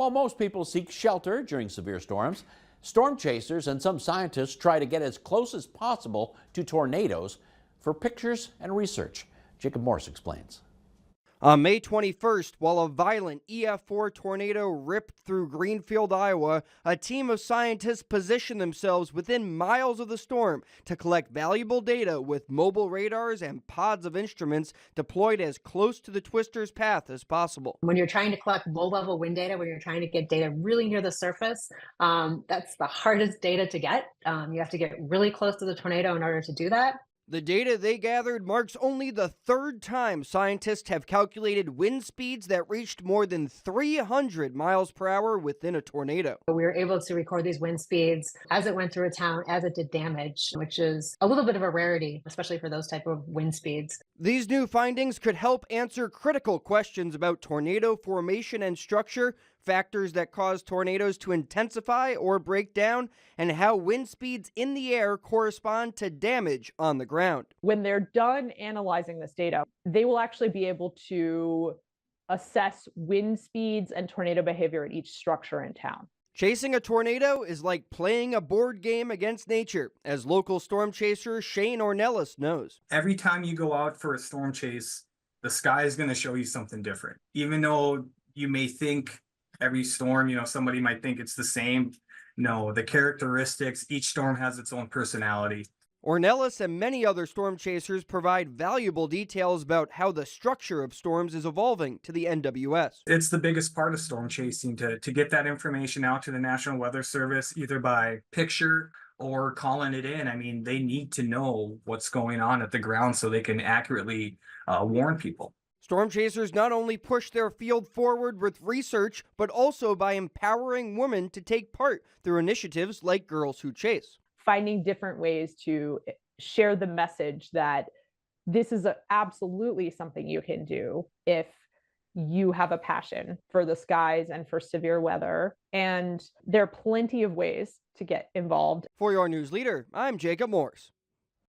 While most people seek shelter during severe storms, storm chasers and some scientists try to get as close as possible to tornadoes for pictures and research. Jacob Morse explains. On May 21st, while a violent EF4 tornado ripped through Greenfield, Iowa, a team of scientists positioned themselves within miles of the storm to collect valuable data with mobile radars and pods of instruments deployed as close to the twister's path as possible. When you're trying to collect low-level wind data, when you're trying to get data really near the surface, that's the hardest data to get. You have to get really close to the tornado in order to do that. The data they gathered marks only the third time scientists have calculated wind speeds that reached more than 300 miles per hour within a tornado. We were able to record these wind speeds as it went through a town, as it did damage, which is a little bit of a rarity, especially for those type of wind speeds. These new findings could help answer critical questions about tornado formation and structure, factors that cause tornadoes to intensify or break down, and how wind speeds in the air correspond to damage on the ground. When they're done analyzing this data, they will actually be able to assess wind speeds and tornado behavior at each structure in town. Chasing a tornado is like playing a board game against nature, as local storm chaser Shane Ornelas knows. Every time you go out for a storm chase, the sky is going to show you something different. Even though you may think every storm, somebody might think it's the same. No, the characteristics, each storm has its own personality. Ornelas and many other storm chasers provide valuable details about how the structure of storms is evolving to the NWS. It's the biggest part of storm chasing to get that information out to the National Weather Service, either by picture or calling it in. I mean, they need to know what's going on at the ground so they can accurately warn people. Storm chasers not only push their field forward with research, but also by empowering women to take part through initiatives like Girls Who Chase. Finding different ways to share the message that this is absolutely something you can do if you have a passion for the skies and for severe weather. And there are plenty of ways to get involved. For your news leader, I'm Jacob Morse.